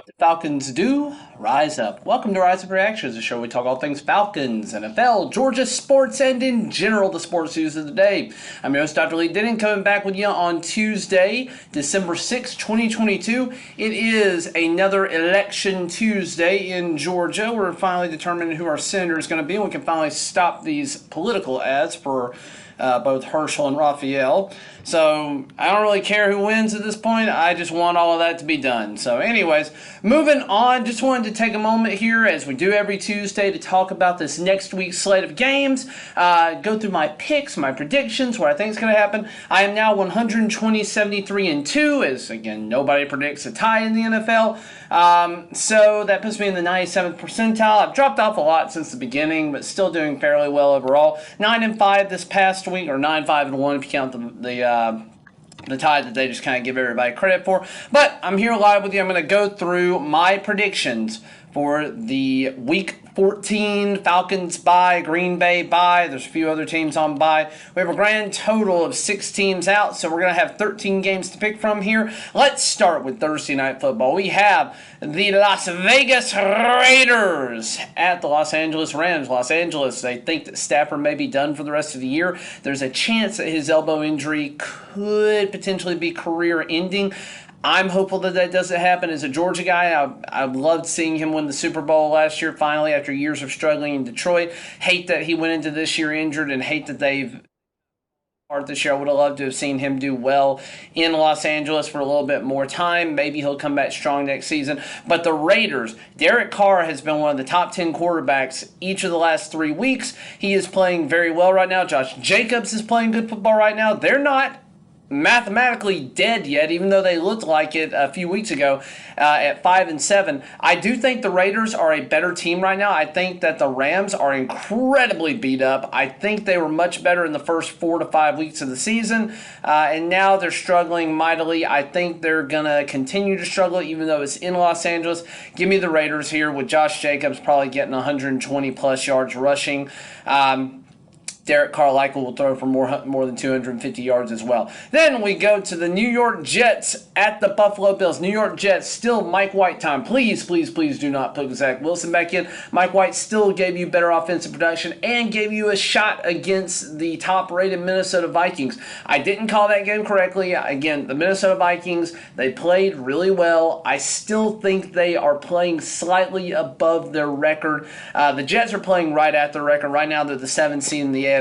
The Falcons do rise up. Welcome to Rise Up Reactions, the show where we talk all things Falcons, NFL, Georgia sports, and in general the sports news of the day. I'm your host, Dr. Lee Denning, coming back with you on Tuesday, December 6, 2022. It is another election Tuesday in Georgia. We're finally determining who our senator is going to be, and we can finally stop these political ads for both Herschel and Raphael. So I don't really care who wins at this point. I just want all of that to be done. So anyways, moving on, just wanted to take a moment here, as we do every Tuesday, to talk about this next week's slate of games, go through my picks, my predictions, what I think is going to happen. I am now 120, 73, and 2, as again, nobody predicts a tie in the NFL. So that puts me in the 97th percentile. I've dropped off a lot since the beginning, but still doing fairly well overall. 9-5 this past week, or 9-5-1 if you count the tie that they just kind of give everybody credit for. But I'm here live with you. I'm going to go through my predictions for the Week 14 Falcons bye, Green Bay bye. There's a few other teams on bye. We have a grand total of 6 teams out, so we're going to have 13 games to pick from here. Let's start with Thursday Night Football. We have the Las Vegas Raiders at the Los Angeles Rams. Los Angeles, they think that Stafford may be done for the rest of the year. There's a chance that his elbow injury could potentially be career-ending. I'm hopeful that that doesn't happen. As a Georgia guy, I loved seeing him win the Super Bowl last year, finally, after years of struggling in Detroit. Hate that he went into this year injured, and hate that they've part this year. I would have loved to have seen him do well in Los Angeles for a little bit more time. Maybe he'll come back strong next season. But the Raiders, Derek Carr has been one of the top 10 quarterbacks each of the last 3 weeks. He is playing very well right now. Josh Jacobs is playing good football right now. They're not mathematically dead yet, even though they looked like it a few weeks ago at 5-7. I do think the Raiders are a better team right now. I think that the Rams are incredibly beat up. I think they were much better in the first 4 to 5 weeks of the season, and now they're struggling mightily. I think they're going to continue to struggle, even though it's in Los Angeles. Give me the Raiders here, with Josh Jacobs probably getting 120 plus yards rushing. Derek Carr likely will throw for more than 250 yards as well. Then we go to the New York Jets at the Buffalo Bills. New York Jets, still Mike White time. Please, please, please do not put Zach Wilson back in. Mike White still gave you better offensive production and gave you a shot against the top-rated Minnesota Vikings. I didn't call that game correctly. Again, the Minnesota Vikings, they played really well. I still think they are playing slightly above their record. The Jets are playing right at their record. Right now, they're the 7th seed in the AFC.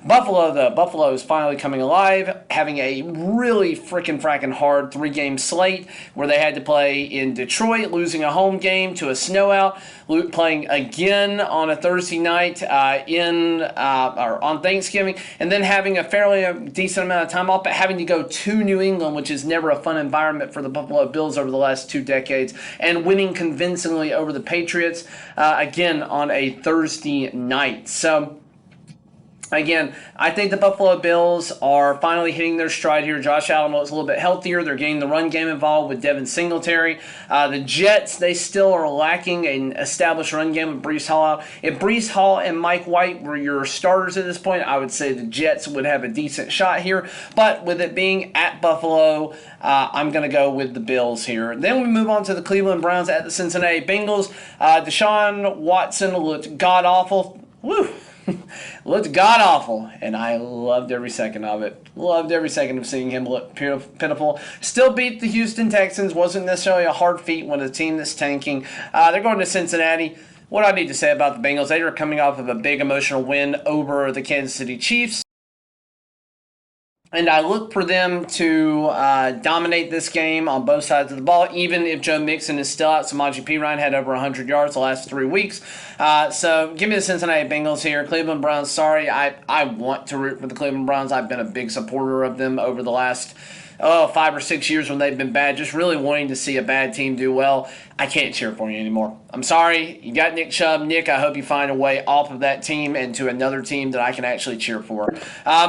Buffalo, though. Buffalo is finally coming alive, having a really fracking hard 3-game slate where they had to play in Detroit, losing a home game to a snow-out, playing again on a Thursday night or on Thanksgiving, and then having a fairly decent amount of time off, but having to go to New England, which is never a fun environment for the Buffalo Bills over the last 2 decades, and winning convincingly over the Patriots again on a Thursday night. So again, I think the Buffalo Bills are finally hitting their stride here. Josh Allen looks a little bit healthier. They're getting the run game involved with Devin Singletary. The Jets, they still are lacking an established run game with Breece Hall out. If Breece Hall and Mike White were your starters at this point, I would say the Jets would have a decent shot here. But with it being at Buffalo, I'm going to go with the Bills here. Then we move on to the Cleveland Browns at the Cincinnati Bengals. Deshaun Watson looked god-awful. Woo! Looked god-awful, and I loved every second of it. Loved every second of seeing him look pitiful. Still beat the Houston Texans. Wasn't necessarily a hard feat when a team that's tanking. They're going to Cincinnati. What I need to say about the Bengals, they are coming off of a big emotional win over the Kansas City Chiefs. And I look for them to dominate this game on both sides of the ball, even if Joe Mixon is still out. Samaje Perine had over 100 yards the last 3 weeks. So give me the Cincinnati Bengals here. Cleveland Browns, sorry. I want to root for the Cleveland Browns. I've been a big supporter of them over the last 5 or 6 years when they've been bad, just really wanting to see a bad team do well. I can't cheer for you anymore. I'm sorry. You got Nick Chubb. Nick, I hope you find a way off of that team and to another team that I can actually cheer for.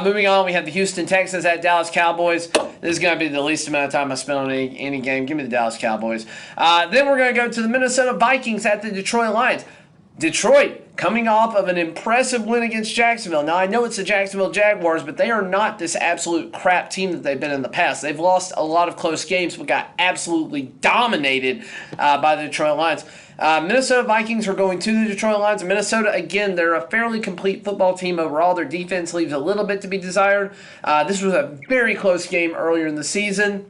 Moving on, we have the Houston Texans at Dallas Cowboys. This is going to be the least amount of time I spend on any game. Give me the Dallas Cowboys. Then we're going to go to the Minnesota Vikings at the Detroit Lions. Detroit, coming off of an impressive win against Jacksonville. Now, I know it's the Jacksonville Jaguars, but they are not this absolute crap team that they've been in the past. They've lost a lot of close games, but got absolutely dominated by the Detroit Lions. Minnesota Vikings are going to the Detroit Lions. Minnesota, again, they're a fairly complete football team overall. Their defense leaves a little bit to be desired. This was a very close game earlier in the season.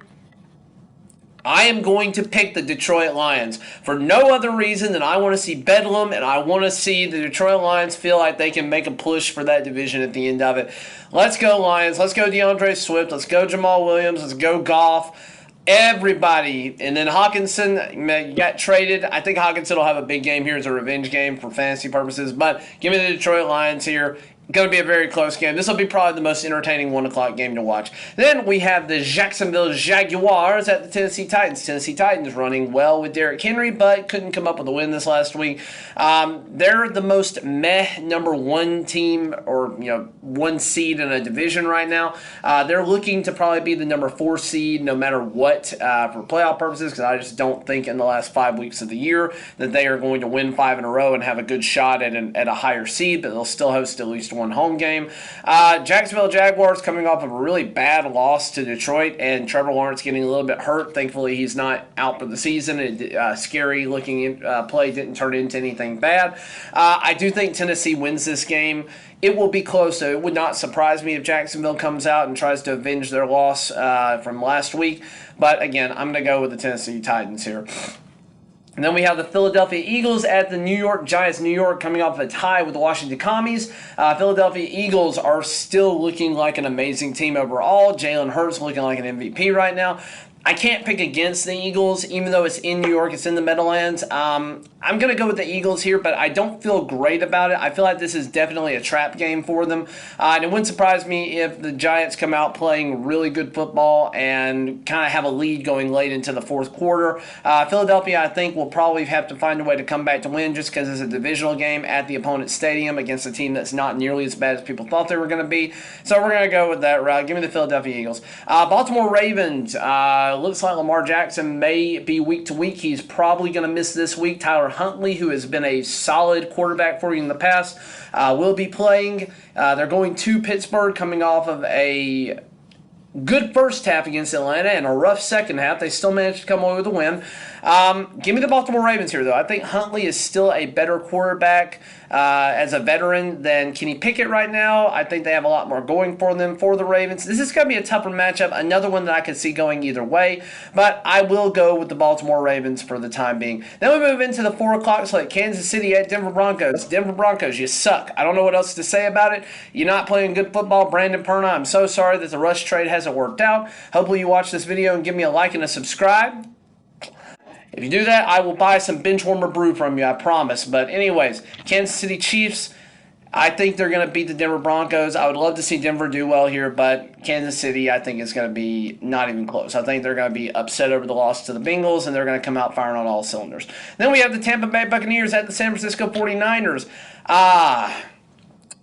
I am going to pick the Detroit Lions for no other reason than I want to see Bedlam, and I want to see the Detroit Lions feel like they can make a push for that division at the end of it. Let's go Lions. Let's go DeAndre Swift. Let's go Jamal Williams. Let's go Goff. Everybody. And then Hawkinson got traded. I think Hawkinson will have a big game here as a revenge game for fantasy purposes, but give me the Detroit Lions here. Going to be a very close game. This will be probably the most entertaining 1 o'clock game to watch. Then we have the Jacksonville Jaguars at the Tennessee Titans. Tennessee Titans running well with Derrick Henry, but couldn't come up with a win this last week. They're the most meh number 1 team, or 1 seed in a division right now. They're looking to probably be the number 4 seed no matter what for playoff purposes, because I just don't think in the last 5 weeks of the year that they are going to win 5 in a row and have a good shot at a higher seed, but they'll still host at least 1 home game. Jacksonville Jaguars coming off of a really bad loss to Detroit, and Trevor Lawrence getting a little bit hurt. Thankfully, he's not out for the season. Scary looking play didn't turn into anything bad. I do think Tennessee wins this game. It will be close, so it would not surprise me if Jacksonville comes out and tries to avenge their loss from last week. But again, I'm going to go with the Tennessee Titans here. And then we have the Philadelphia Eagles at the New York Giants. New York coming off a tie with the Washington Commies. Philadelphia Eagles are still looking like an amazing team overall. Jalen Hurts looking like an MVP right now. I can't pick against the Eagles, even though it's in New York, it's in the Meadowlands. I'm going to go with the Eagles here, but I don't feel great about it. I feel like this is definitely a trap game for them. And it wouldn't surprise me if the Giants come out playing really good football and kind of have a lead going late into the fourth quarter. Philadelphia, I think, will probably have to find a way to come back to win just because it's a divisional game at the opponent's stadium against a team that's not nearly as bad as people thought they were going to be. So we're going to go with that route. Give me the Philadelphia Eagles. Baltimore Ravens. Looks like Lamar Jackson may be week to week. He's probably going to miss this week. Tyler Huntley, who has been a solid quarterback for you in the past, will be playing. They're going to Pittsburgh, coming off of a good first half against Atlanta and a rough second half. They still managed to come away with a win. Give me the Baltimore Ravens here, though. I think Huntley is still a better quarterback as a veteran than Kenny Pickett right now. I think they have a lot more going for them for the Ravens. This is going to be a tougher matchup, another one that I could see going either way, but I will go with the Baltimore Ravens for the time being. Then we move into the 4 o'clock slate. Kansas City at Denver Broncos. Denver Broncos, you suck. I don't know what else to say about it. You're not playing good football. Brandon Perna, I'm so sorry that the rush trade hasn't worked out. Hopefully you watch this video and give me a like and a subscribe. If you do that, I will buy some Benchwarmer brew from you, I promise. But anyways, Kansas City Chiefs, I think they're going to beat the Denver Broncos. I would love to see Denver do well here, but Kansas City, I think, is going to be not even close. I think they're going to be upset over the loss to the Bengals, and they're going to come out firing on all cylinders. Then we have the Tampa Bay Buccaneers at the San Francisco 49ers.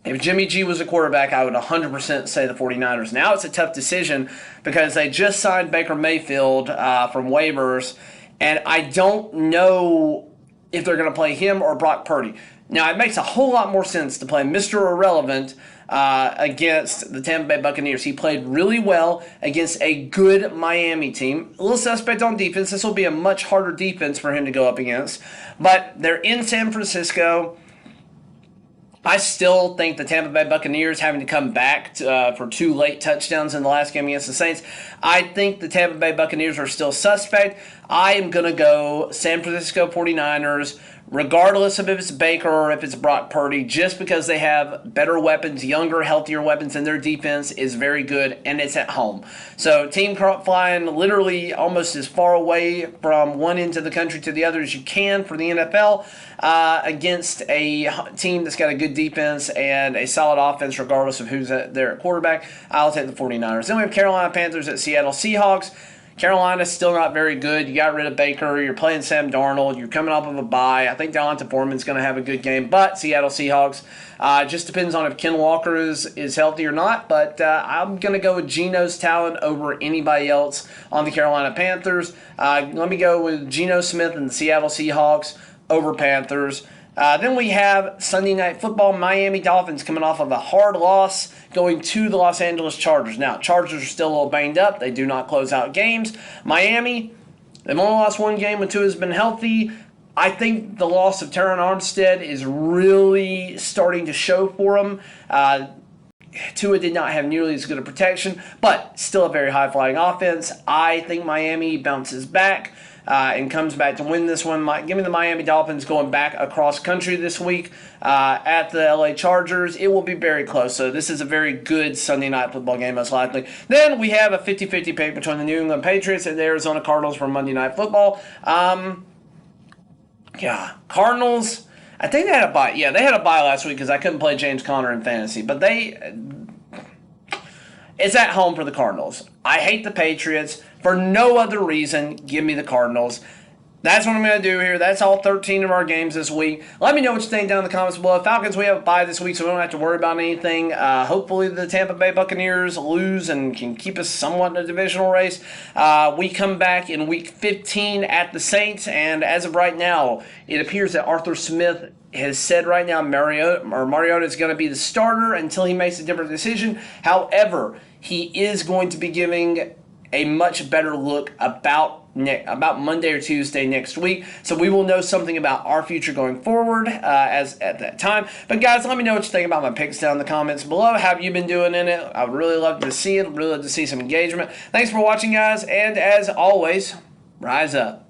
If Jimmy G was a quarterback, I would 100% say the 49ers. Now it's a tough decision because they just signed Baker Mayfield from waivers, and I don't know if they're going to play him or Brock Purdy. Now, it makes a whole lot more sense to play Mr. Irrelevant against the Tampa Bay Buccaneers. He played really well against a good Miami team. A little suspect on defense. This will be a much harder defense for him to go up against. But they're in San Francisco. I still think the Tampa Bay Buccaneers having to come back for 2 late touchdowns in the last game against the Saints. I think the Tampa Bay Buccaneers are still suspect. I am going to go San Francisco 49ers, regardless of if it's Baker or if it's Brock Purdy, just because they have better weapons, younger, healthier weapons, and their defense is very good, and it's at home. So team flying literally almost as far away from one end of the country to the other as you can for the NFL against a team that's got a good defense and a solid offense regardless of who's there at quarterback. I'll take the 49ers. Then we have Carolina Panthers at Seattle Seahawks. Carolina's still not very good. You got rid of Baker. You're playing Sam Darnold. You're coming off of a bye. I think D'Onta Foreman's going to have a good game. But Seattle Seahawks, just depends on if Ken Walker is healthy or not. But I'm going to go with Geno's talent over anybody else on the Carolina Panthers. Let me go with Geno Smith and the Seattle Seahawks over Panthers. Then we have Sunday Night Football. Miami Dolphins coming off of a hard loss going to the Los Angeles Chargers. Now, Chargers are still a little banged up. They do not close out games. Miami, they've only lost one game when Tua has been healthy. I think the loss of Terron Armstead is really starting to show for them. Tua did not have nearly as good a protection, but still a very high-flying offense. I think Miami bounces back and comes back to win this one. Give me the Miami Dolphins going back across country this week at the LA Chargers. It will be very close, so this is a very good Sunday night football game, most likely. Then we have a 50-50 pick between the New England Patriots and the Arizona Cardinals for Monday Night Football. Cardinals, I think they had a bye. Yeah, they had a bye last week because I couldn't play James Conner in fantasy. But it's at home for the Cardinals. I hate the Patriots. For no other reason, give me the Cardinals. That's what I'm going to do here. That's all 13 of our games this week. Let me know what you think down in the comments below. Falcons, we have a bye this week, so we don't have to worry about anything. Hopefully the Tampa Bay Buccaneers lose and can keep us somewhat in a divisional race. We come back in week 15 at the Saints, and as of right now, it appears that Arthur Smith has said right now Mariota is going to be the starter until he makes a different decision. However, he is going to be giving a much better look about Monday or Tuesday next week. So we will know something about our future going forward as at that time. But guys, let me know what you think about my picks down in the comments below. How have you been doing in it? I would really love to see it. Really love to see some engagement. Thanks for watching, guys. And as always, rise up.